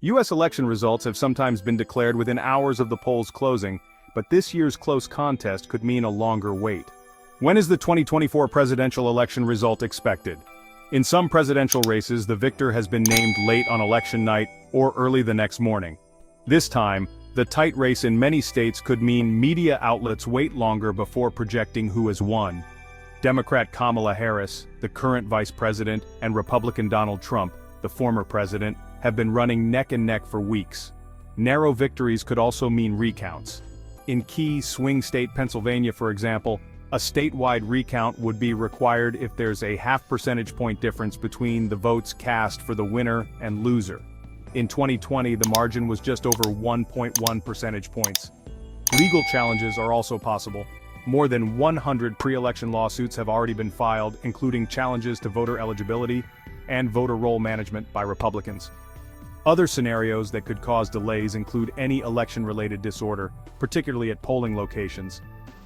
U.S. election results have sometimes been declared within hours of the polls closing, but this year's close contest could mean a longer wait. When is the 2024 presidential election result expected? In some presidential races, the victor has been named late on election night or early the next morning. This time, the tight race in many states could mean media outlets wait longer before projecting who has won. Democrat Kamala Harris, the current vice president, and Republican Donald Trump, the former president, have been running neck and neck for weeks. Narrow victories could also mean recounts. In key swing state Pennsylvania, for example, a statewide recount would be required if there's a half percentage point difference between the votes cast for the winner and loser. In 2020, the margin was just over 1.1 percentage points. Legal challenges are also possible. More than 100 pre-election lawsuits have already been filed, including challenges to voter eligibility and voter roll management by Republicans. Other scenarios that could cause delays include any election-related disorder, particularly at polling locations.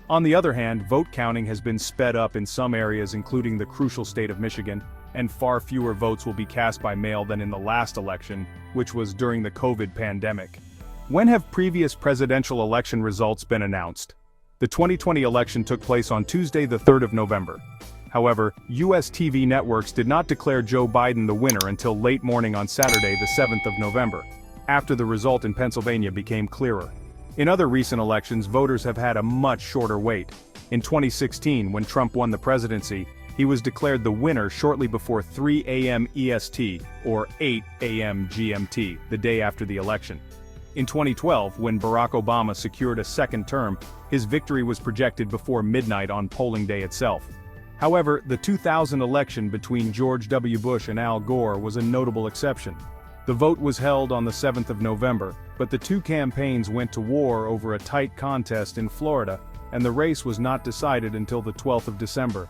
On the other hand, vote counting has been sped up in some areas, including the crucial state of Michigan, and far fewer votes will be cast by mail than in the last election, which was during the COVID pandemic. When have previous presidential election results been announced? The 2020 election took place on Tuesday, the 3rd of November. However, U.S. TV networks did not declare Joe Biden the winner until late morning on Saturday, the 7th of November, after the result in Pennsylvania became clearer. In other recent elections, voters have had a much shorter wait. In 2016, when Trump won the presidency, he was declared the winner shortly before 3 a.m. EST, or 8 a.m. GMT, the day after the election. In 2012, when Barack Obama secured a second term, his victory was projected before midnight on polling day itself. However, the 2000 election between George W. Bush and Al Gore was a notable exception. The vote was held on the 7th of November, but the two campaigns went to war over a tight contest in Florida, and the race was not decided until the 12th of December.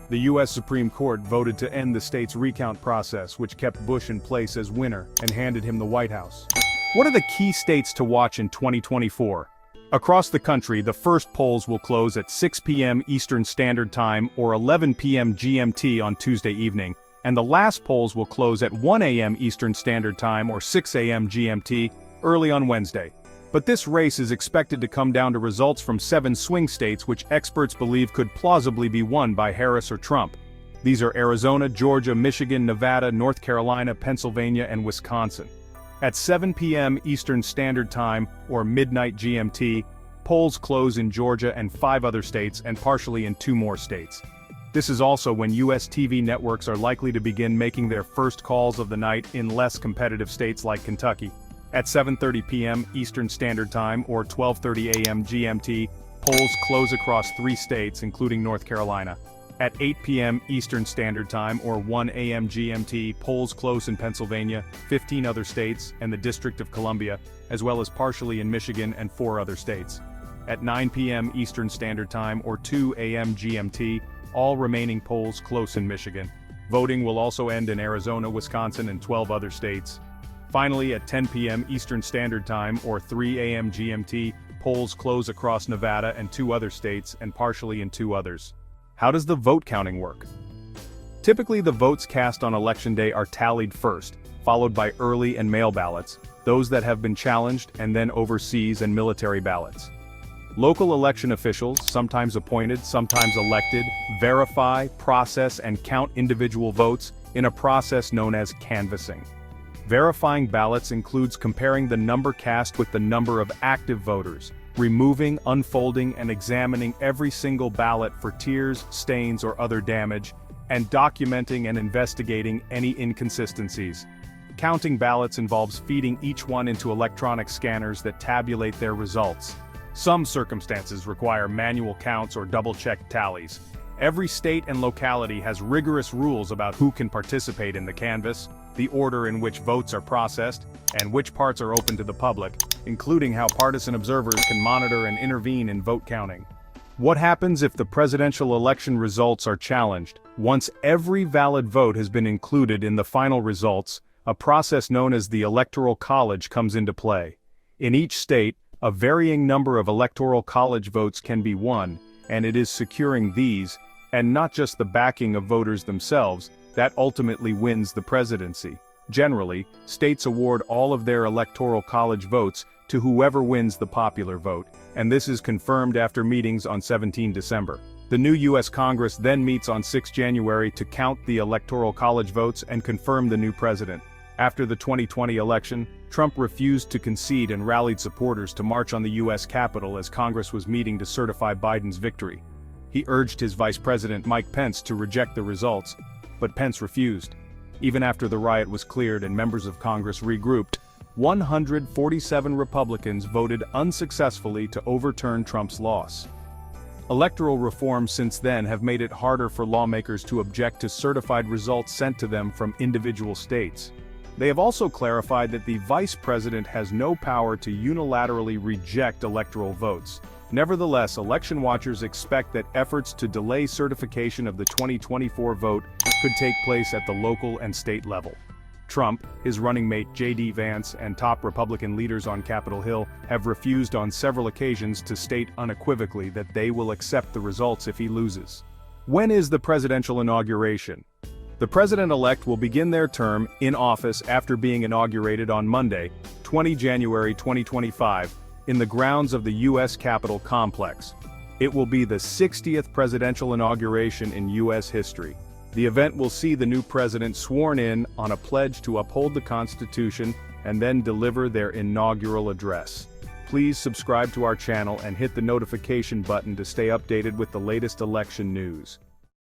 The U.S. Supreme Court voted to end the state's recount process, which kept Bush in place as winner and handed him the White House. What are the key states to watch in 2024? Across the country, the first polls will close at 6 p.m. Eastern Standard Time or 11 p.m. GMT on Tuesday evening, and the last polls will close at 1 a.m. Eastern Standard Time or 6 a.m. GMT early on Wednesday. But this race is expected to come down to results from 7 swing states which experts believe could plausibly be won by Harris or Trump. These are Arizona, Georgia, Michigan, Nevada, North Carolina, Pennsylvania, and Wisconsin. At 7 p.m. Eastern Standard Time, or midnight GMT, polls close in Georgia and 5 other states and partially in 2 more states. This is also when U.S. TV networks are likely to begin making their first calls of the night in less competitive states like Kentucky. At 7:30 p.m. Eastern Standard Time, or 12:30 a.m. GMT, polls close across 3 states, including North Carolina. At 8 p.m. Eastern Standard Time, or 1 a.m. GMT, polls close in Pennsylvania, 15 other states, and the District of Columbia, as well as partially in Michigan and 4 other states. At 9 p.m. Eastern Standard Time, or 2 a.m. GMT, all remaining polls close in Michigan. Voting will also end in Arizona, Wisconsin, and 12 other states. Finally, at 10 p.m. Eastern Standard Time, or 3 a.m. GMT, polls close across Nevada and 2 other states, and partially in 2 others. How does the vote counting work? Typically, the votes cast on Election Day are tallied first, followed by early and mail ballots, those that have been challenged, and then overseas and military ballots. Local election officials, sometimes appointed, sometimes elected, verify, process, and count individual votes in a process known as canvassing. Verifying ballots includes comparing the number cast with the number of active voters, removing, unfolding, and examining every single ballot for tears, stains, or other damage, and documenting and investigating any inconsistencies. Counting ballots involves feeding each one into electronic scanners that tabulate their results. Some circumstances require manual counts or double-check tallies. Every state and locality has rigorous rules about who can participate in the canvass, the order in which votes are processed, and which parts are open to the public, including how partisan observers can monitor and intervene in vote counting. What happens if the presidential election results are challenged? Once every valid vote has been included in the final results, a process known as the Electoral College comes into play. In each state, a varying number of Electoral College votes can be won, and it is securing these, and not just the backing of voters themselves, that ultimately wins the presidency. Generally, states award all of their electoral college votes to whoever wins the popular vote, and this is confirmed after meetings on 17 December. The new U.S. Congress then meets on 6 January to count the electoral college votes and confirm the new president. After the 2020 election, Trump refused to concede and rallied supporters to march on the U.S. Capitol as Congress was meeting to certify Biden's victory. He urged his Vice President Mike Pence to reject the results, but Pence refused. Even after the riot was cleared and members of Congress regrouped, 147 Republicans voted unsuccessfully to overturn Trump's loss. Electoral reforms since then have made it harder for lawmakers to object to certified results sent to them from individual states. They have also clarified that the vice president has no power to unilaterally reject electoral votes. Nevertheless, election watchers expect that efforts to delay certification of the 2024 vote could take place at the local and state level. Trump, his running mate J.D. Vance, and top Republican leaders on Capitol Hill have refused on several occasions to state unequivocally that they will accept the results if he loses. When is the presidential inauguration? The president-elect will begin their term in office after being inaugurated on Monday, 20 January 2025, in the grounds of the U.S. Capitol complex. It will be the 60th presidential inauguration in U.S. history. The event will see the new president sworn in on a pledge to uphold the Constitution and then deliver their inaugural address. Please subscribe to our channel and hit the notification button to stay updated with the latest election news.